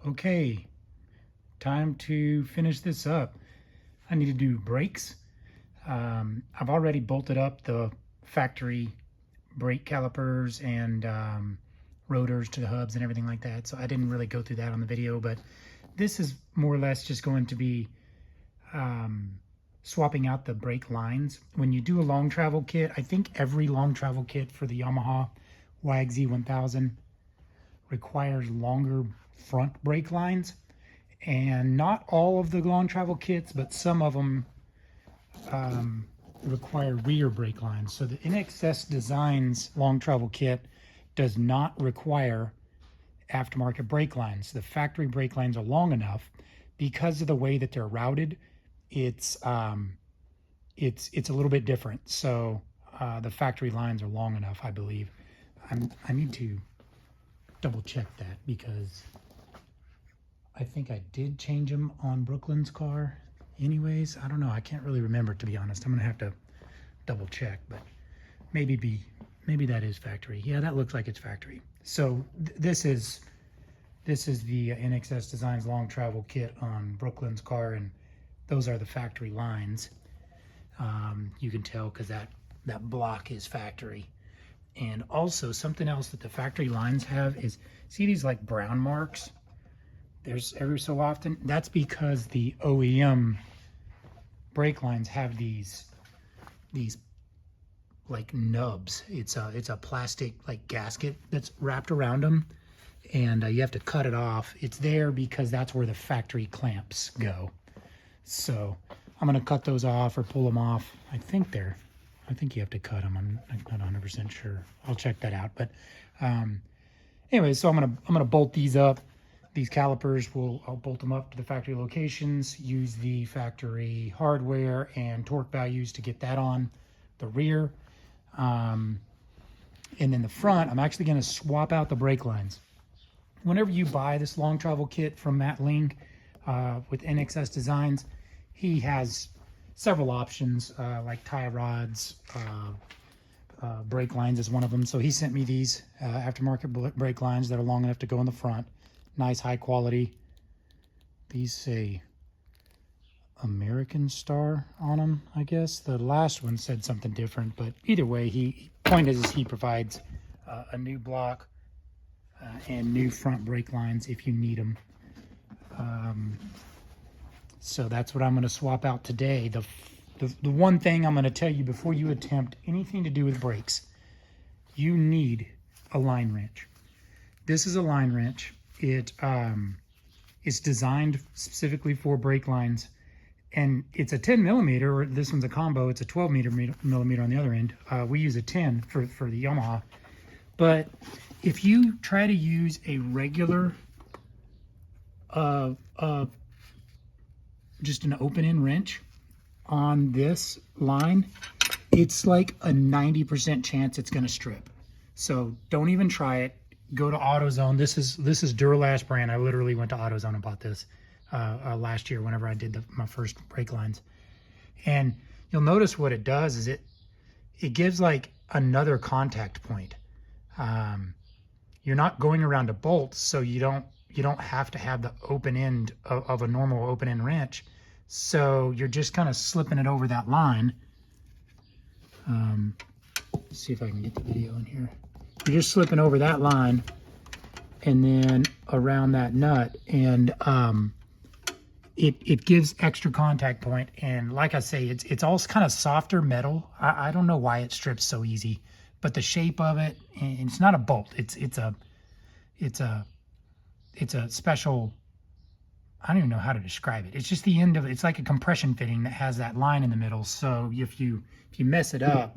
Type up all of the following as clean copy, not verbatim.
Okay, time to finish this up. I need to do brakes. I've already bolted up the factory brake calipers and rotors to the hubs and everything like that, so I didn't really go through that on the video, but this is more or less just going to be swapping out the brake lines. When you do a long travel kit, I think every long travel kit for the Yamaha YXZ-1000 requires longer front brake lines, and not all of the long travel kits, but some of them require rear brake lines. So the NXS Designs long travel kit does not require aftermarket brake lines. The factory brake lines are long enough because of the way that they're routed. It's a little bit different. So the factory lines are long enough, I believe. I need to double check that because I think I did change them on Brooklyn's car anyways. I don't know. I can't really remember, to be honest. I'm gonna have to double check, but maybe that is factory. Yeah, that looks like it's factory. So this is the NXS Designs long travel kit on Brooklyn's car, and those are the factory lines. You can tell because that block is factory. And also something else that the factory lines have is, see these like brown marks? There's every so often. That's because the OEM brake lines have these like nubs. It's a plastic like gasket that's wrapped around them, and you have to cut it off. It's there because that's where the factory clamps go. So I'm gonna cut those off or pull them off. I think you have to cut them. I'm not 100% sure. I'll check that out. But anyway, so I'm gonna bolt these up. These calipers, I'll bolt them up to the factory locations, use the factory hardware and torque values to get that on the rear. And then the front, I'm actually gonna swap out the brake lines. Whenever you buy this long travel kit from Matt Ling with NXS Designs, he has several options like tie rods, brake lines is one of them. So he sent me these aftermarket brake lines that are long enough to go in the front. Nice high quality. These say American Star on them, I guess. The last one said something different, but either way, point is he provides a new block and new front brake lines if you need them. So that's what I'm going to swap out today. The one thing I'm going to tell you before you attempt anything to do with brakes, you need a line wrench. This is a line wrench. It's designed specifically for brake lines, and it's a 10 millimeter, or this one's a combo. It's a 12 millimeter on the other end. We use a 10 for the Yamaha. But if you try to use a regular, just an open end wrench on this line, it's like a 90% chance it's going to strip. So don't even try it. Go to AutoZone. This is Duralash brand. I literally went to AutoZone and bought this last year whenever I did my first brake lines. And you'll notice what it does is it gives like another contact point. You're not going around a bolt, so you don't have to have the open end of a normal open end wrench. So you're just kind of slipping it over that line. Let's see if I can get the video in here. You're just slipping over that line and then around that nut, and it gives extra contact point. And like I say, it's all kind of softer metal. I don't know why it strips so easy, but the shape of it, and it's not a bolt. It's a special, I don't even know how to describe it. It's just the end of it. It's like a compression fitting that has that line in the middle. So if you mess it up,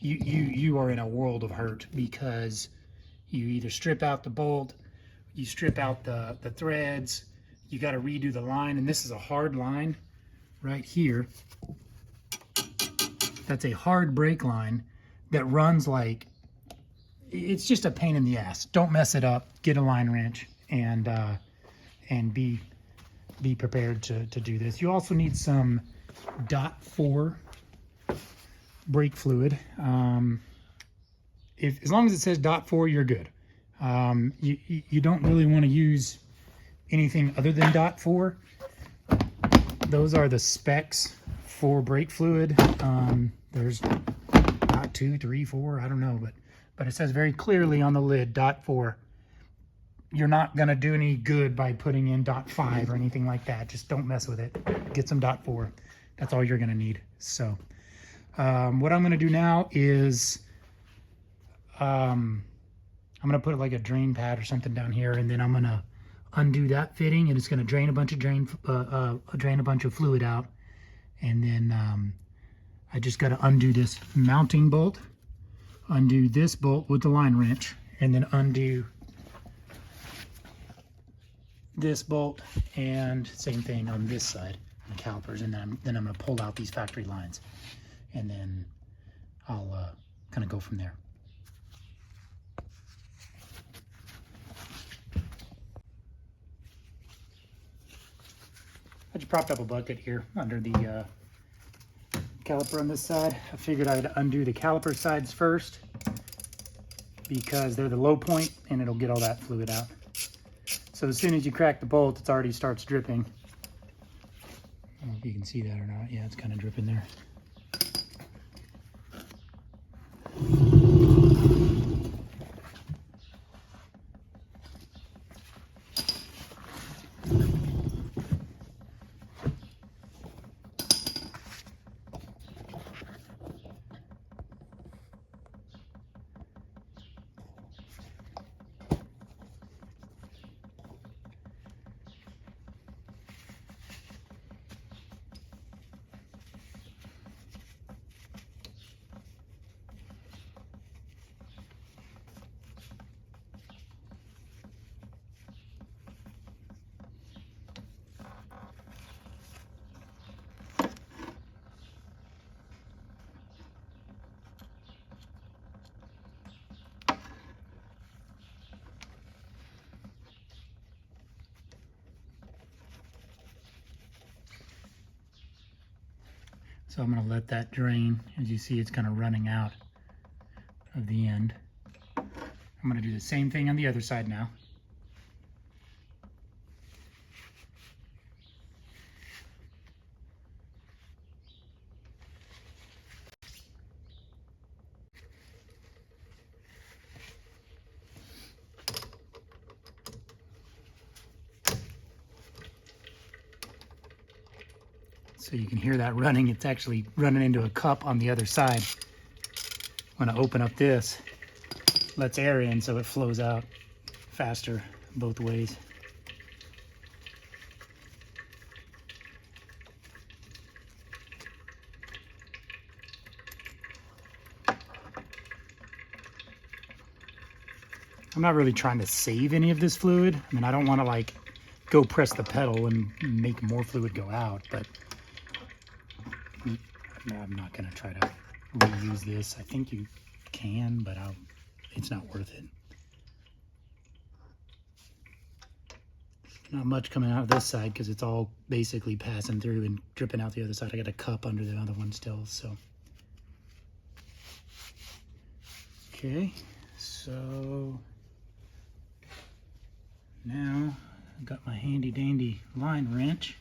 you are in a world of hurt, because you either strip out the bolt, you strip out the threads, you got to redo the line. And this is a hard line right here. That's a hard brake line that runs like, it's just a pain in the ass. Don't mess it up. Get a line wrench and be prepared to do this. You also need some .4 brake fluid. As long as it says .4, you're good. You don't really want to use anything other than .4. Those are the specs for brake fluid. There's .2, 3, 4, I don't know, but it says very clearly on the lid .4. You're not gonna do any good by putting in .5 or anything like that. Just don't mess with it. Get some .4. That's all you're gonna need. So what I'm gonna do now is I'm gonna put like a drain pad or something down here, and then I'm gonna undo that fitting, and it's gonna drain a bunch of drain a bunch of fluid out. And then I just gotta undo this mounting bolt, undo this bolt with the line wrench, and then undo this bolt, and same thing on this side, the calipers, and then I'm gonna pull out these factory lines, and then I'll kind of go from there. I just propped up a bucket here under the caliper on this side. I figured I'd undo the caliper sides first because they're the low point and it'll get all that fluid out. So as soon as you crack the bolt, it already starts dripping. I don't know if you can see that or not. Yeah, it's kind of dripping there. So I'm going to let that drain. As you see, it's kind of running out of the end. I'm going to do the same thing on the other side now. So you can hear that running. It's actually running into a cup on the other side. When I open up this, lets air in so it flows out faster both ways. I'm not really trying to save any of this fluid. I mean, I don't want to like go press the pedal and make more fluid go out, but I'm not going to try to reuse this. I think you can, but it's not worth it. Not much coming out of this side because it's all basically passing through and dripping out the other side. I got a cup under the other one still, so. Okay, so now I've got my handy dandy line wrench.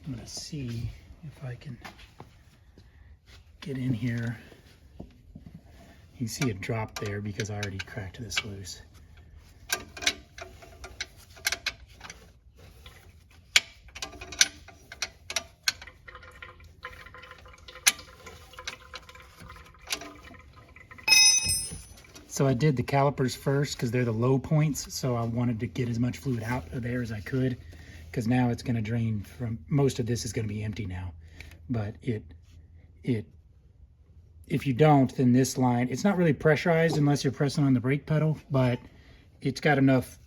I'm gonna see if I can get in here. You can see it drop there because I already cracked this loose. So I did the calipers first because they're the low points, so I wanted to get as much fluid out of there as I could, because now it's going to drain from, most of this is going to be empty now. But if you don't, then this line, it's not really pressurized unless you're pressing on the brake pedal, but it's got enough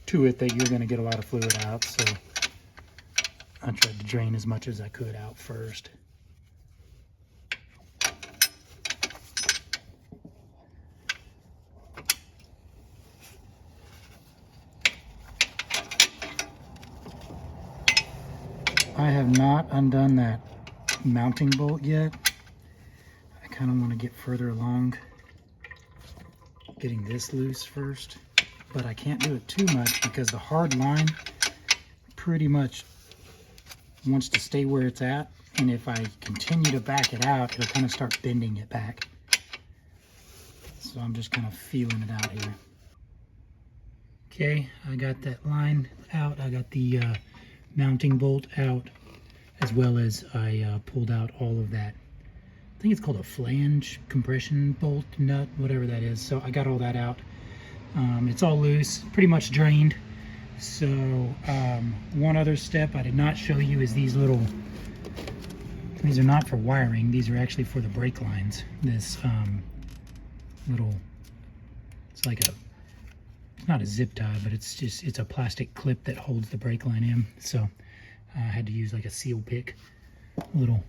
to it that you're going to get a lot of fluid out. So I tried to drain as much as I could out first. I have not undone that mounting bolt yet. I kind of want to get further along getting this loose first, but I can't do it too much because the hard line pretty much wants to stay where it's at. And if I continue to back it out, it'll kind of start bending it back. So I'm just kind of feeling it out here. Okay, I got that line out. I got the mounting bolt out, as well as I pulled out all of that. I think it's called a flange compression bolt nut, whatever that is. So I got all that out. It's all loose, pretty much drained. So one other step I did not show you is these are not for wiring. These are actually for the brake lines. This it's like it's not a zip tie, but it's a plastic clip that holds the brake line in. So I had to use like a seal pick. A little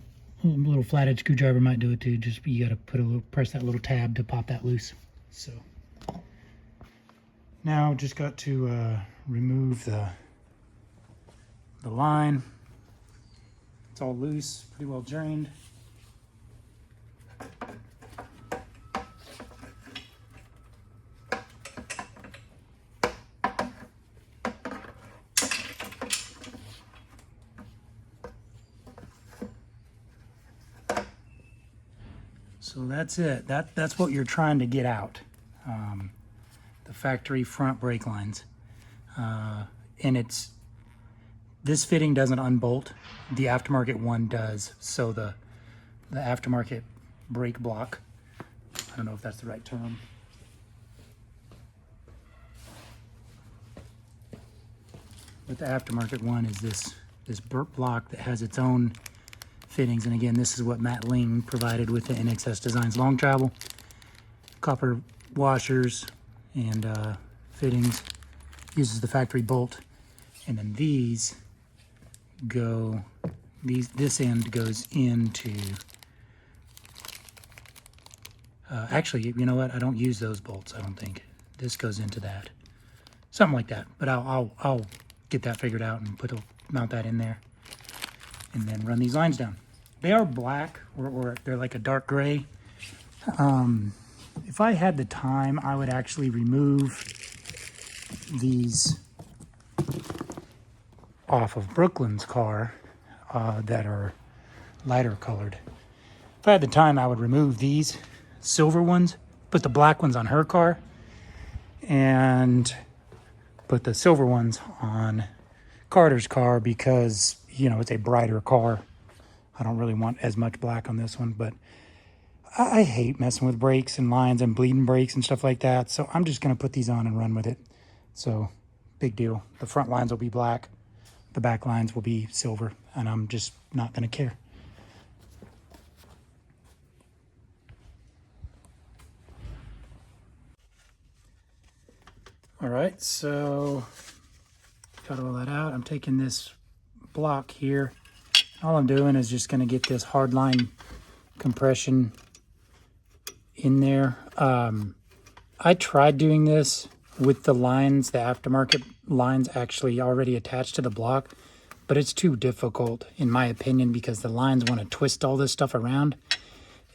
flathead screwdriver might do it too. Just you got to press that little tab to pop that loose. So now just got to remove the line. It's all loose, pretty well drained. So that's it. That's what you're trying to get out. The factory front brake lines. And this fitting doesn't unbolt. The aftermarket one does. So the aftermarket brake block, I don't know if that's the right term. But the aftermarket one is this block that has its own fittings. And again, this is what Matt Ling provided with the NXS Designs Long Travel. Copper washers and fittings. Uses the factory bolt. And then these go, this end goes into, actually, you know what? I don't use those bolts, I don't think. This goes into that. Something like that. But I'll get that figured out and mount that in there. And then run these lines down. They are black, or they're like a dark gray. If I had the time, I would actually remove these off of Brooklyn's car that are lighter colored. If I had the time, I would remove these silver ones, put the black ones on her car, and put the silver ones on Carter's car because, you know, it's a brighter car. I don't really want as much black on this one, but I hate messing with brakes and lines and bleeding brakes and stuff like that. So I'm just going to put these on and run with it. So big deal. The front lines will be black. The back lines will be silver, and I'm just not going to care. All right, so got all that out. I'm taking this block here. All I'm doing is just going to get this hard line compression in there. I tried doing this with the lines, the aftermarket lines actually already attached to the block, but it's too difficult in my opinion because the lines want to twist all this stuff around,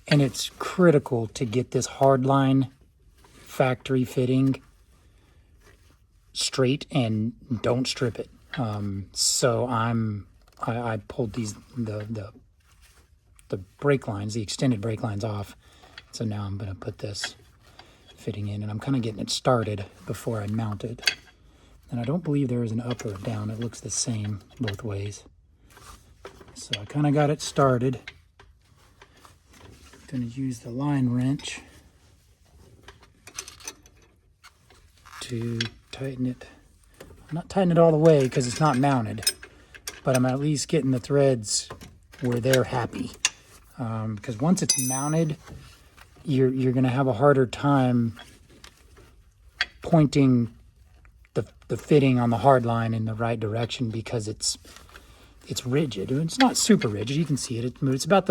and it's critical to get this hard line factory fitting straight and don't strip it. So I pulled the brake lines, the extended brake lines off. So now I'm going to put this fitting in, and I'm kind of getting it started before I mount it. And I don't believe there is an up or a down. It looks the same both ways. So I kind of got it started. I'm going to use the line wrench to tighten it. I'm not tightening it all the way because it's not mounted, but I'm at least getting the threads where they're happy. Because once it's mounted, you're going to have a harder time pointing the fitting on the hard line in the right direction because it's rigid. It's not super rigid. You can see it. It's about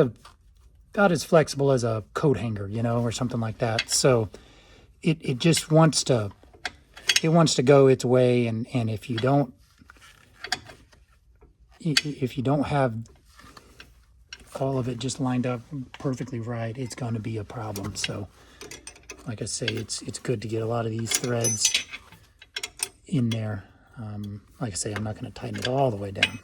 as flexible as a coat hanger, you know, or something like that. So it just wants to go its way, and if you don't have all of it just lined up perfectly right, it's going to be a problem. So like I say, it's good to get a lot of these threads in there. Like I say, I'm not going to tighten it all the way down.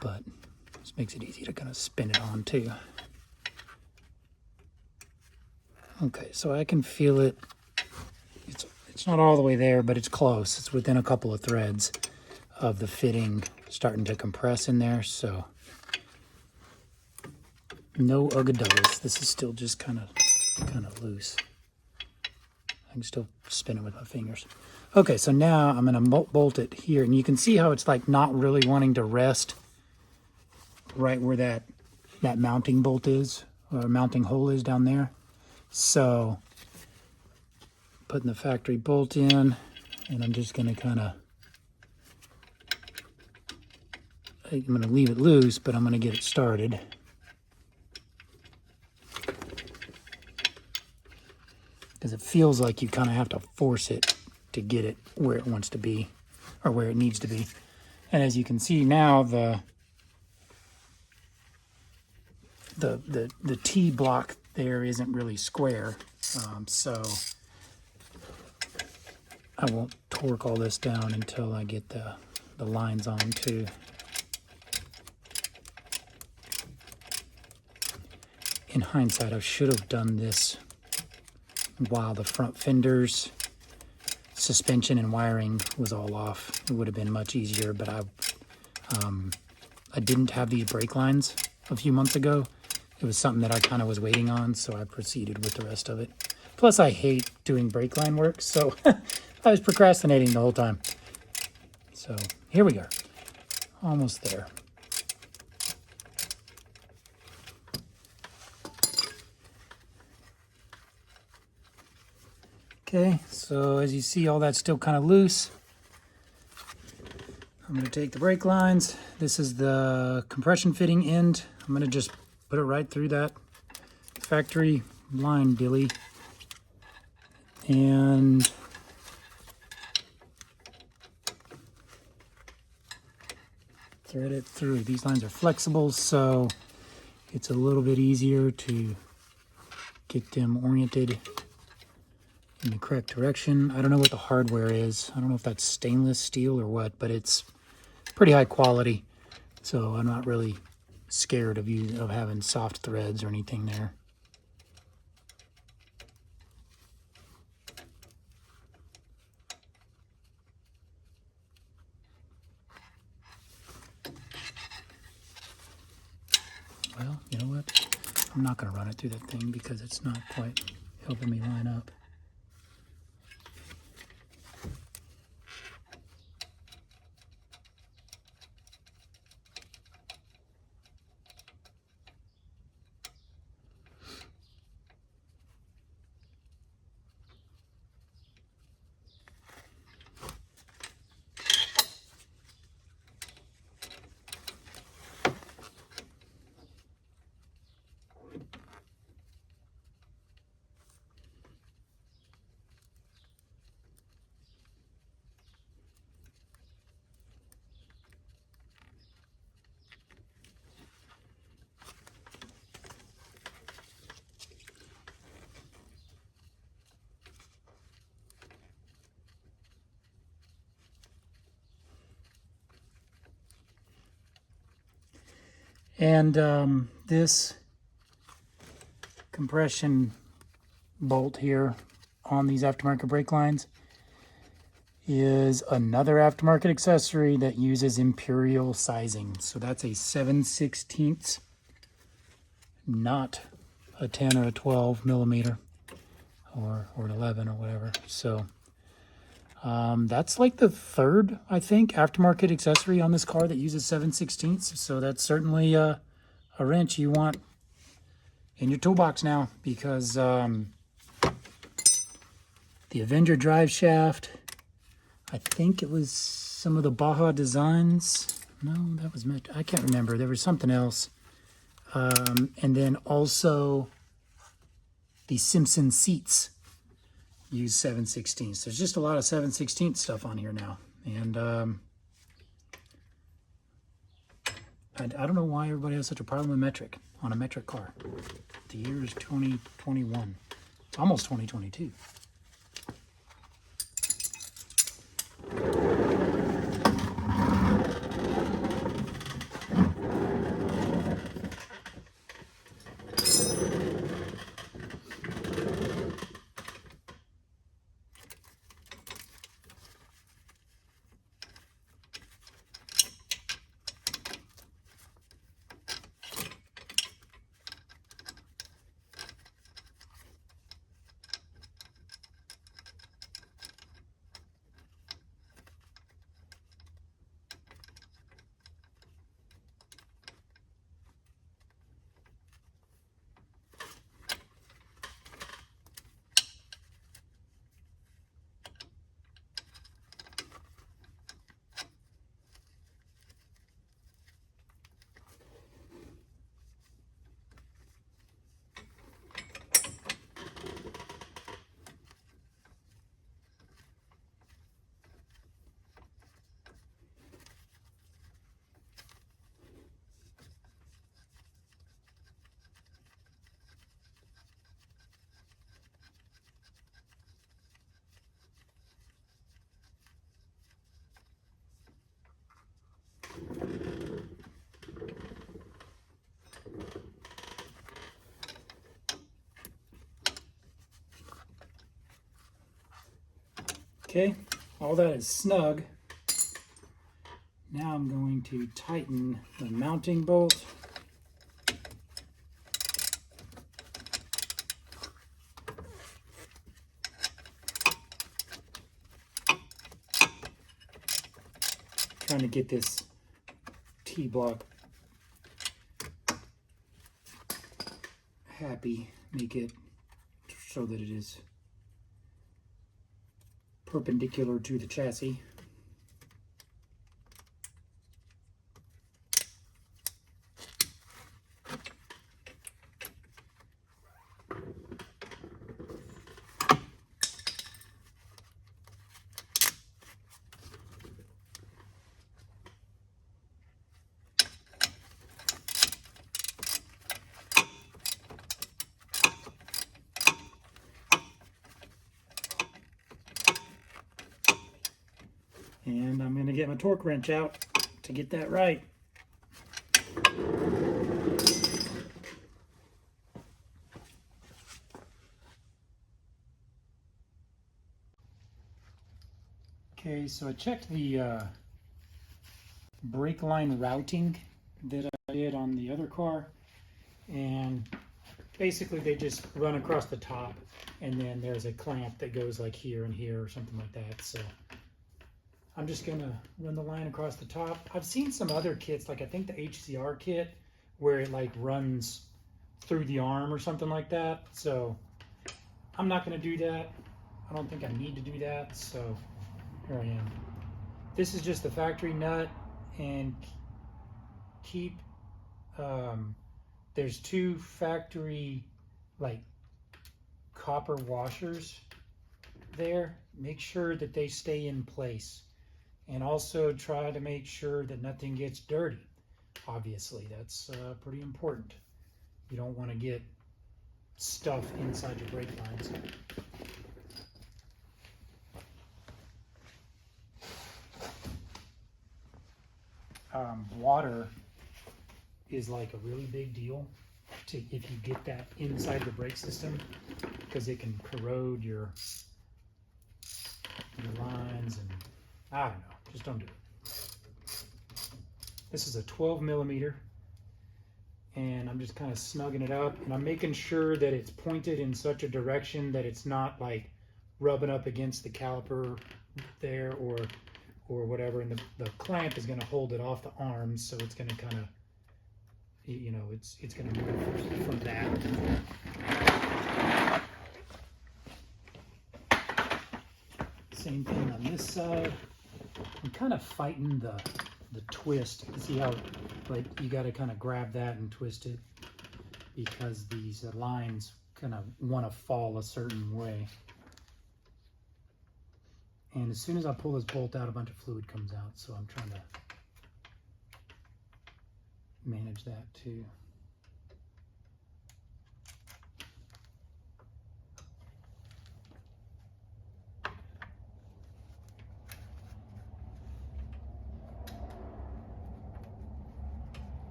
But this makes it easy to kind of spin it on too. Okay, so I can feel it. It's not all the way there, but it's close. It's within a couple of threads of the fitting starting to compress in there, so no uggadullas. This is still just kind of loose. I can still spin it with my fingers. Okay, so now I'm going to bolt it here, and you can see how it's like not really wanting to rest right where that mounting bolt is, or mounting hole is down there. So putting the factory bolt in, and I'm just going to I'm going to leave it loose, but I'm going to get it started. Because it feels like you kind of have to force it to get it where it wants to be, or where it needs to be. And as you can see now, the T block there isn't really square, so I won't torque all this down until I get the lines on too. In hindsight, I should have done this while the front fenders, suspension, and wiring was all off. It would have been much easier, but I didn't have these brake lines a few months ago. It was something that I kind of was waiting on, so I proceeded with the rest of it. Plus, I hate doing brake line work, so I was procrastinating the whole time. So here we are, almost there. Okay, so as you see, all that's still kind of loose. I'm going to take the brake lines. This is the compression fitting end. I'm going to just put it right through that factory line dilly. And thread it through. These lines are flexible, so it's a little bit easier to get them oriented in the correct direction. I don't know what the hardware is. I don't know if that's stainless steel or what, but it's pretty high quality, so I'm not really scared of having soft threads or anything there. Well, you know what? I'm not going to run it through that thing because it's not quite helping me line up. And this compression bolt here on these aftermarket brake lines is another aftermarket accessory that uses imperial sizing. So that's a 7/16, not a 10 or a 12 millimeter or an 11 or whatever. So that's like the third, I think, aftermarket accessory on this car that uses 7/16. So that's certainly a wrench you want in your toolbox now, because the Avenger drive shaft, I think it was some of the Baja designs. No, that was, I can't remember. There was something else. And then also the Simpson seats use 7/16. There's just a lot of 7/16 stuff on here now. And I don't know why everybody has such a problem with metric. on a metric car. The year is 2021, almost 2022. Okay, all that is snug. Now I'm going to tighten the mounting bolt. Trying to get this T-block happy, make it so that it is perpendicular to the chassis. And I'm going to get my torque wrench out to get that right. Okay, so I checked the brake line routing that I did on the other car, and basically they just run across the top, and then there's a clamp that goes like here and here or something like that. So I'm just gonna run the line across the top. I've seen some other kits, like I think the HCR kit, where it like runs through the arm or something like that. So I'm not gonna do that. I don't think I need to do that. So here I am. This is just the factory nut, and keep, there's two factory like copper washers there. Make sure that they stay in place. And also try to make sure that nothing gets dirty. Obviously, that's pretty important. You don't want to get stuff inside your brake lines. Water is like a really big deal if you get that inside the brake system, because it can corrode your lines, and I don't know. Just don't do it. This is a 12 millimeter, and I'm just kind of snugging it up, and I'm making sure that it's pointed in such a direction that it's not like rubbing up against the caliper there or whatever, and the clamp is going to hold it off the arms, so it's going to kind of, you know, it's going to move from that. Same thing on this side. I'm kind of fighting the twist. See how, like, you got to kind of grab that and twist it, because these lines kind of want to fall a certain way. And as soon as I pull this bolt out, a bunch of fluid comes out, so I'm trying to manage that too.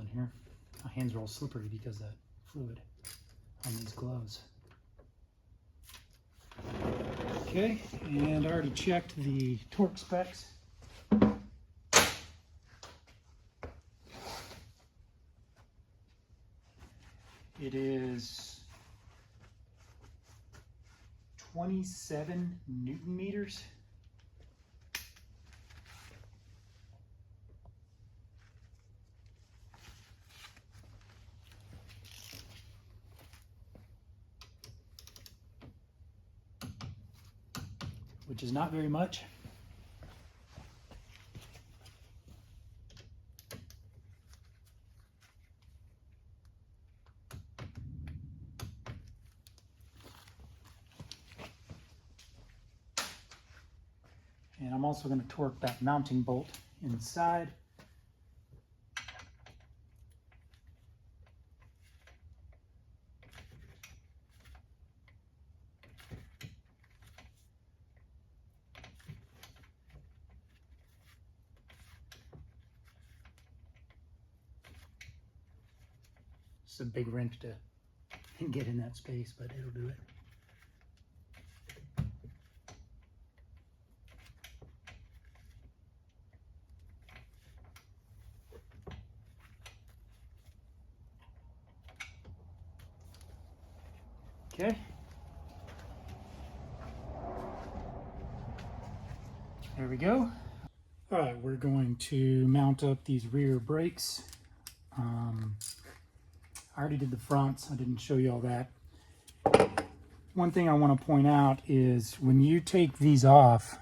in here. My hands are all slippery because of that fluid on these gloves. Okay, and I already checked the torque specs. It is 27 Newton meters. Which is not very much. And I'm also going to torque that mounting bolt inside. It's a big wrench to get in that space, but it'll do it. Okay. There we go. All right, we're going to mount up these rear brakes. I already did the fronts. I didn't show you all that. One thing I want to point out is when you take these off,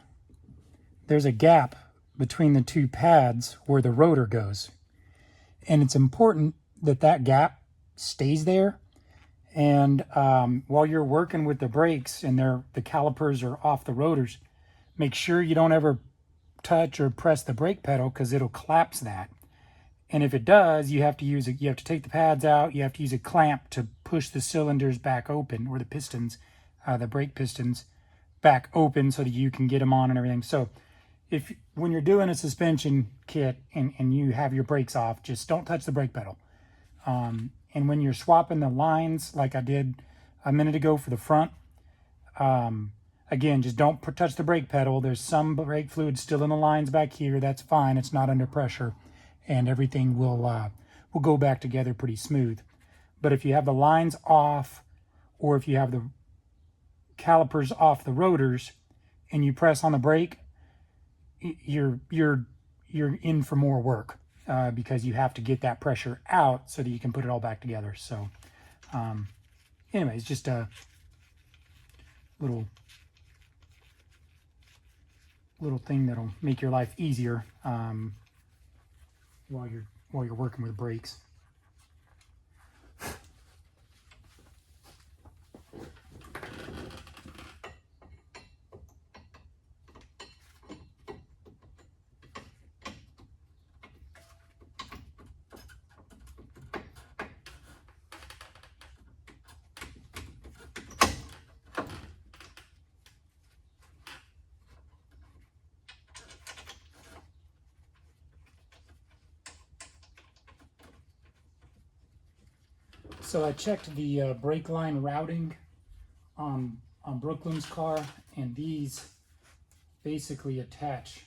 there's a gap between the two pads where the rotor goes. And it's important that that gap stays there. And while you're working with the brakes and the calipers are off the rotors, make sure you don't ever touch or press the brake pedal because it'll collapse that. And if it does, you have to take the pads out. You have to use a clamp to push the cylinders back open, or the pistons, the brake pistons back open so that you can get them on and everything. So when you're doing a suspension kit and you have your brakes off, just don't touch the brake pedal. And when you're swapping the lines, like I did a minute ago for the front, again, just don't touch the brake pedal. There's some brake fluid still in the lines back here. That's fine. It's not under pressure, and everything will go back together pretty smooth. But if you have the lines off, or if you have the calipers off the rotors, and you press on the brake, you're in for more work. Because you have to get that pressure out so that you can put it all back together. So anyways, just a little thing that'll make your life easier while you're working with brakes. So I checked the brake line routing on Brooklyn's car, and these basically attach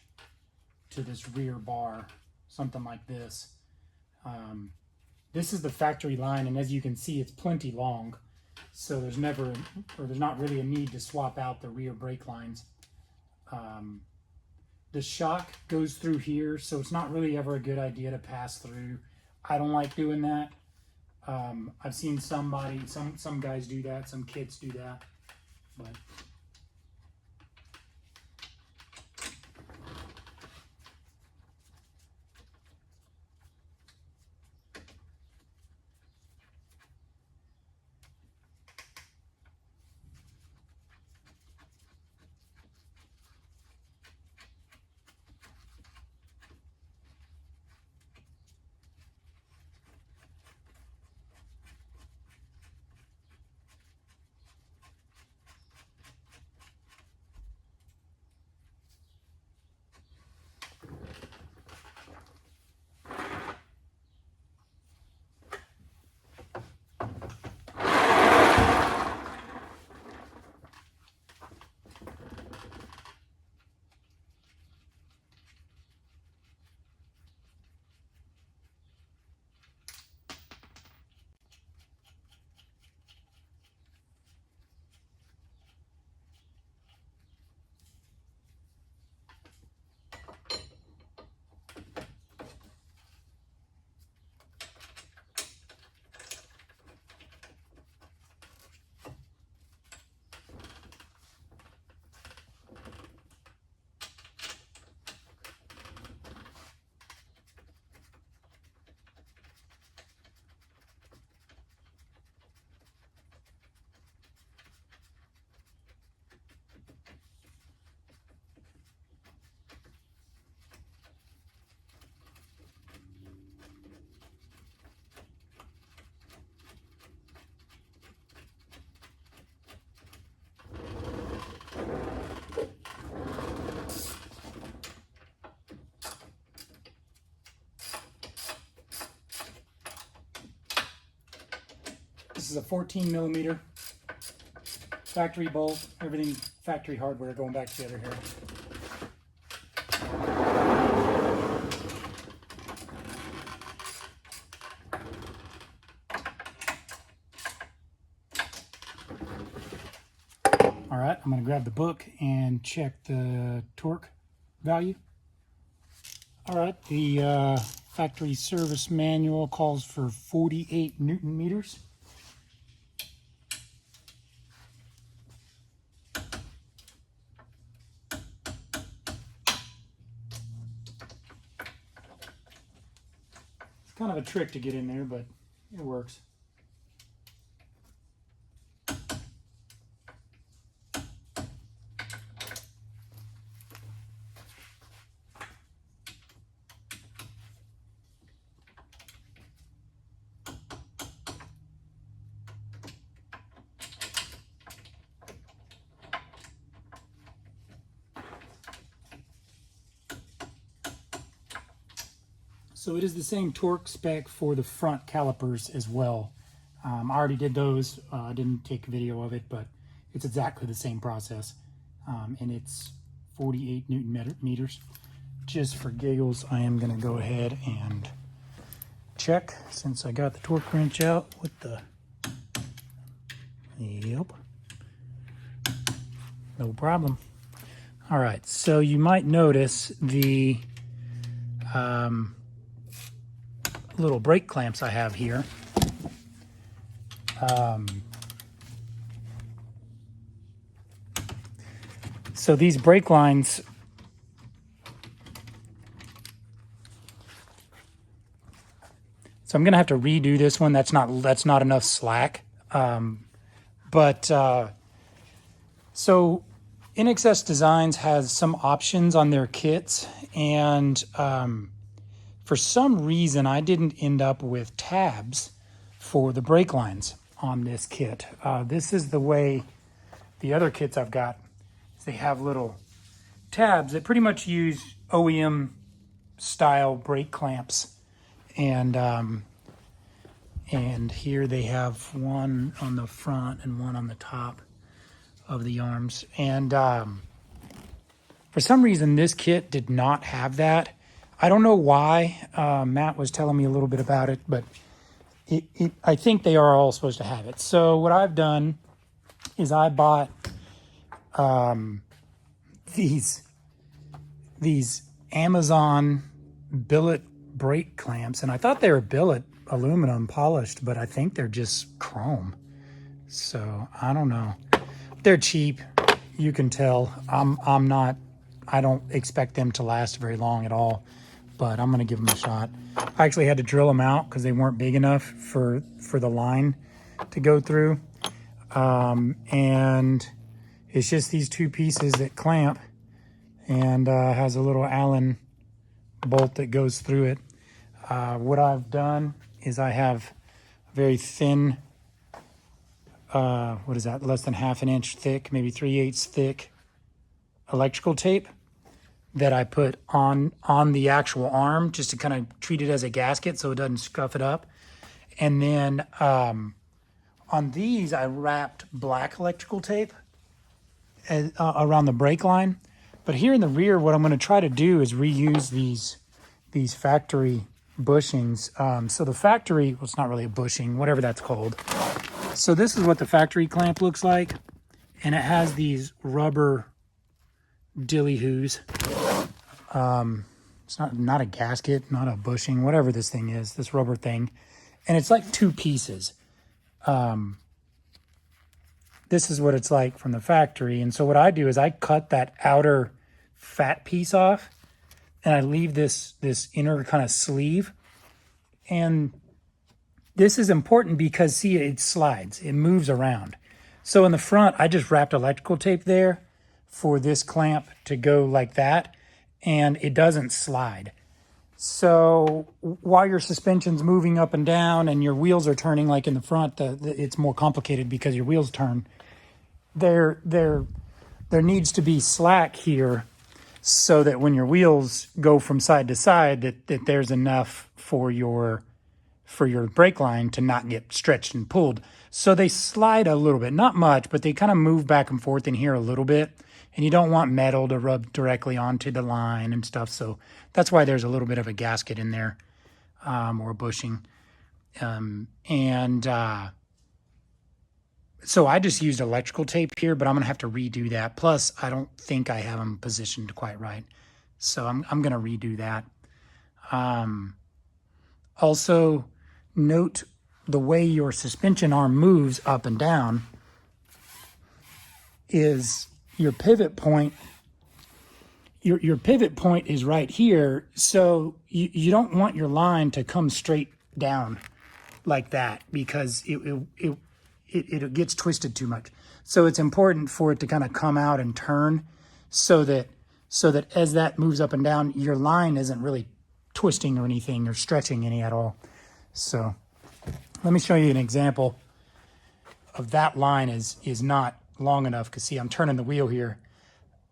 to this rear bar, something like this. This is the factory line, and as you can see, it's plenty long. So there's not really a need to swap out the rear brake lines. The shock goes through here, so it's not really ever a good idea to pass through. I don't like doing that. I've seen some guys do that, some kits do that, but This is a 14 millimeter factory bolt. Everything factory hardware going back together here. All right, I'm going to grab the book and check the torque value. All right, the factory service manual calls for 48 Newton meters. It's kind of a trick to get in there, but it works. So it is the same torque spec for the front calipers as well. I already did those. I didn't take a video of it, but it's exactly the same process. And it's 48 Newton meters. Just for giggles, I am going to go ahead and check, since I got the torque wrench out with the... Yep. No problem. All right, so you might notice the little brake clamps I have here. So these brake lines, so I'm gonna have to redo this one. That's not enough slack. So InXS Designs has some options on their kits, and for some reason I didn't end up with tabs for the brake lines on this kit. This is the way the other kits I've got. They have little tabs that pretty much use OEM style brake clamps, and here they have one on the front and one on the top of the arms. And for some reason this kit did not have that. I don't know why. Matt was telling me a little bit about it, but I think they are all supposed to have it. So what I've done is I bought these Amazon billet brake clamps, and I thought they were billet aluminum polished, but I think they're just chrome. So I don't know. They're cheap, you can tell. I don't expect them to last very long at all, but I'm gonna give them a shot. I actually had to drill them out because they weren't big enough for the line to go through. And it's just these two pieces that clamp, and has a little Allen bolt that goes through it. What I've done is I have very thin, what is that, less than ½ an inch thick, maybe 3/8 thick electrical tape that I put on the actual arm, just to kind of treat it as a gasket so it doesn't scuff it up. And then on these I wrapped black electrical tape around the brake line. But here in the rear, what I'm going to try to do is reuse these factory bushings. So the factory, well, it's not really a bushing, whatever that's called. So this is what the factory clamp looks like, and it has these rubber dilly-hoos. It's not a gasket, not a bushing, whatever this thing is, this rubber thing. And it's like two pieces. This is what it's like from the factory. And so what I do is I cut that outer fat piece off, and I leave this inner kind of sleeve. And this is important because, see, it slides, it moves around. So in the front, I just wrapped electrical tape there for this clamp to go like that, and it doesn't slide. So while your suspension's moving up and down and your wheels are turning, like in the front, it's more complicated because your wheels turn. There needs to be slack here so that when your wheels go from side to side, that there's enough for your for your brake line to not get stretched and pulled. So they slide a little bit, not much, but they kind of move back and forth in here a little bit. And you don't want metal to rub directly onto the line and stuff. So that's why there's a little bit of a gasket in there, or a bushing. So I just used electrical tape here, but I'm going to have to redo that. Plus, I don't think I have them positioned quite right. So I'm going to redo that. Also, note the way your suspension arm moves up and down is your pivot point. Your pivot point is right here. So you don't want your line to come straight down like that because it gets twisted too much. So it's important for it to kind of come out and turn so that as that moves up and down, your line isn't really twisting or anything or stretching any at all. So let me show you an example of that line is not long enough, because see, I'm turning the wheel here.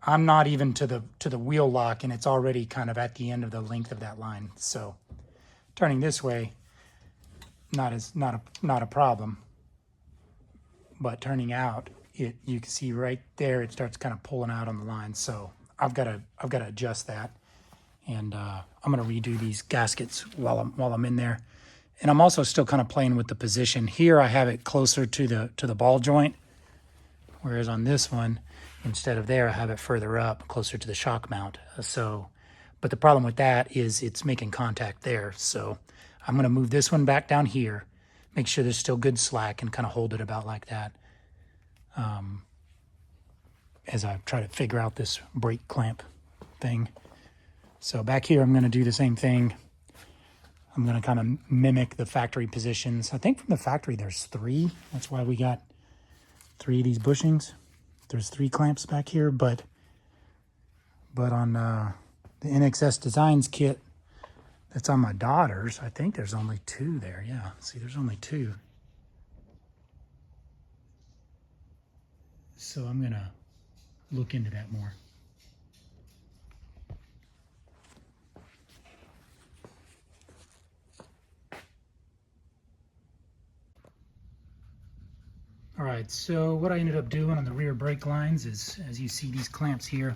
I'm not even to the wheel lock, and it's already kind of at the end of the length of that line. So turning this way, not a problem. But turning out, you can see right there, it starts kind of pulling out on the line. So I've got to adjust that, and I'm going to redo these gaskets while I'm in there. And I'm also still kind of playing with the position. Here I have it closer to the ball joint, whereas on this one, instead of there, I have it further up, closer to the shock mount. But the problem with that is it's making contact there. So I'm going to move this one back down here, make sure there's still good slack, and kind of hold it about like that as I try to figure out this brake clamp thing. So back here, I'm going to do the same thing. I'm going to kind of mimic the factory positions. I think from the factory there's 3. That's why we got 3 of these bushings. There's 3 clamps back here, but on the NXS Designs kit that's on my daughter's, I think there's only 2 there. Yeah, see, there's only 2. So I'm going to look into that more. All right, so what I ended up doing on the rear brake lines is, as you see these clamps here,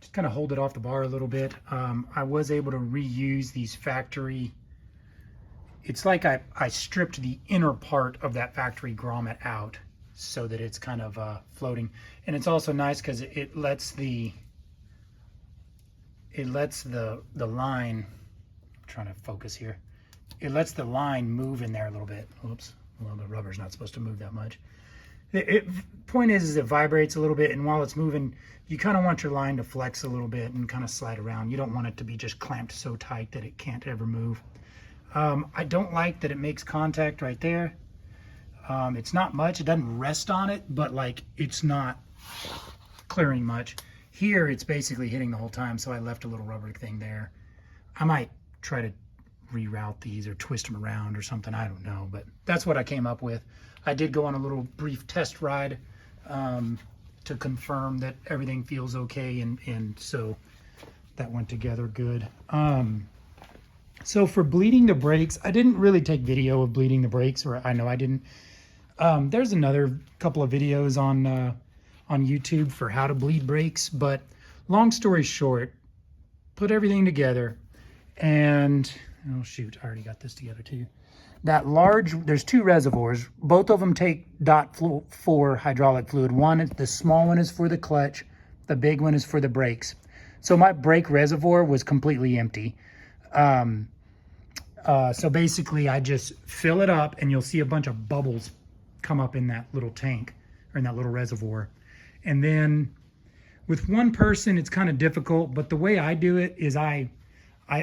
just kind of hold it off the bar a little bit. I was able to reuse these factory. It's like I stripped the inner part of that factory grommet out so that it's kind of floating. And it's also nice because it lets the line, I'm trying to focus here, it lets the line move in there a little bit. Oops. Well, the rubber's not supposed to move that much. Point is it vibrates a little bit, and while it's moving, you kind of want your line to flex a little bit and kind of slide around. You don't want it to be just clamped so tight that it can't ever move. I don't like that it makes contact right there. It's not much. It doesn't rest on it, but like it's not clearing much. Here, it's basically hitting the whole time, so I left a little rubber thing there. I might try to reroute these or twist them around or something, I don't know, but that's what I came up with. I did go on a little brief test ride to confirm that everything feels okay, and so that went together good. So for bleeding the brakes, I didn't really take video of bleeding the brakes, or I know I didn't. There's another couple of videos on YouTube for how to bleed brakes, but long story short, put everything together, and oh shoot, I already got this together too. That large, there's 2 reservoirs. Both of them take .4 hydraulic fluid. The small one is for the clutch. The big one is for the brakes. So my brake reservoir was completely empty. So basically I just fill it up, and you'll see a bunch of bubbles come up in that little tank, or in that little reservoir. And then with one person, it's kind of difficult, but the way I do it is I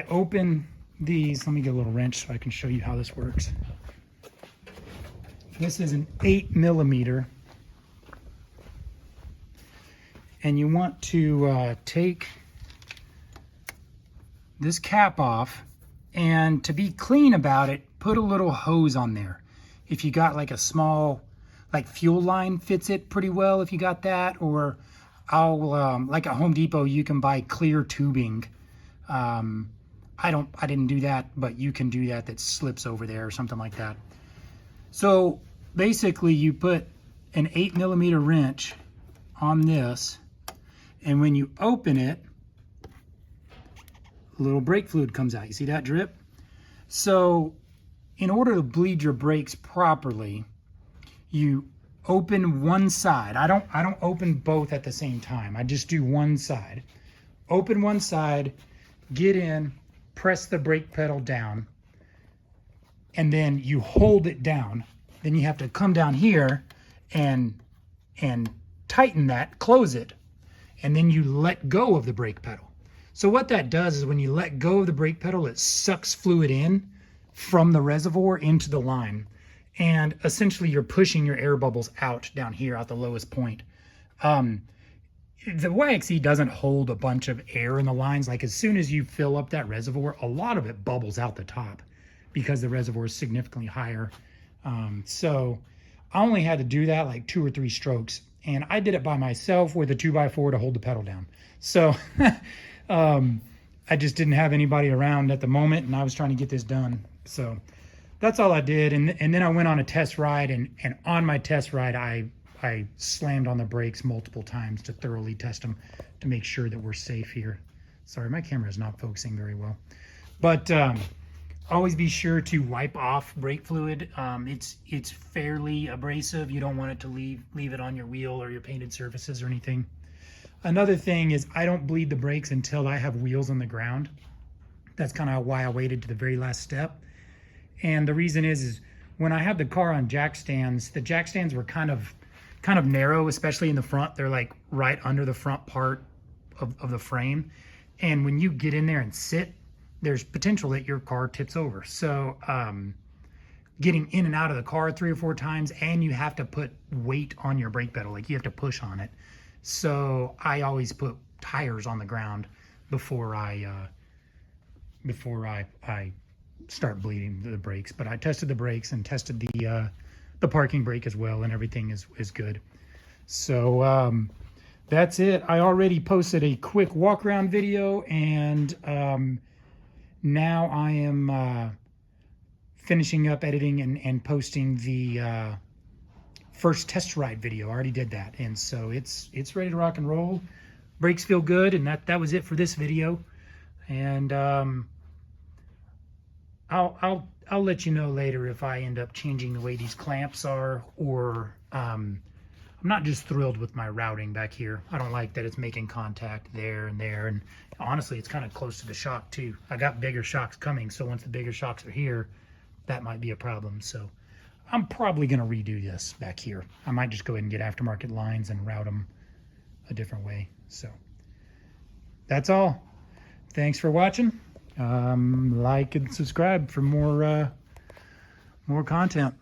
open these. Let me get a little wrench so I can show you how this works. This is an 8mm, and you want to take this cap off, and to be clean about it, put a little hose on there. If you got like a small, like fuel line fits it pretty well if you got that, or like at Home Depot, you can buy clear tubing. I didn't do that, but you can do that. That slips over there or something like that. So basically you put an 8mm wrench on this, and when you open it, a little brake fluid comes out. You see that drip? So in order to bleed your brakes properly, you open one side. I don't open both at the same time. I just do one side. Open one side, get in, press the brake pedal down, and then you hold it down. Then you have to come down here and tighten that, close it, and then you let go of the brake pedal. So what that does is when you let go of the brake pedal, it sucks fluid in from the reservoir into the line. And essentially you're pushing your air bubbles out down here at the lowest point. The YXZ doesn't hold a bunch of air in the lines. Like as soon as you fill up that reservoir, a lot of it bubbles out the top because the reservoir is significantly higher. So I only had to do that like 2 or 3 strokes, and I did it by myself with a 2x4 to hold the pedal down. So I just didn't have anybody around at the moment, and I was trying to get this done. So that's all I did. And then I went on a test ride, and on my test ride, I slammed on the brakes multiple times to thoroughly test them to make sure that we're safe here. Sorry, my camera is not focusing very well. But always be sure to wipe off brake fluid. It's fairly abrasive. You don't want it to leave it on your wheel or your painted surfaces or anything. Another thing is I don't bleed the brakes until I have wheels on the ground. That's kind of why I waited to the very last step. And the reason is when I had the car on jack stands, the jack stands were kind of narrow, especially in the front. They're like right under the front part of the frame. And when you get in there and sit, there's potential that your car tips over. So getting in and out of the car 3 or 4 times, and you have to put weight on your brake pedal, like you have to push on it. So I always put tires on the ground before I start bleeding the brakes. But I tested the brakes and tested the parking brake as well, and everything is good. So that's it. I already posted a quick walk around video, and now I am finishing up editing and posting the first test ride video. I already did that, and so it's ready to rock and roll. Brakes feel good, and that was it for this video. And I'll let you know later if I end up changing the way these clamps are, or I'm not just thrilled with my routing back here. I don't like that it's making contact there, and honestly, it's kind of close to the shock too. I got bigger shocks coming, so once the bigger shocks are here, that might be a problem. So I'm probably going to redo this back here. I might just go ahead and get aftermarket lines and route them a different way. So that's all. Thanks for watching. Like and subscribe for more content.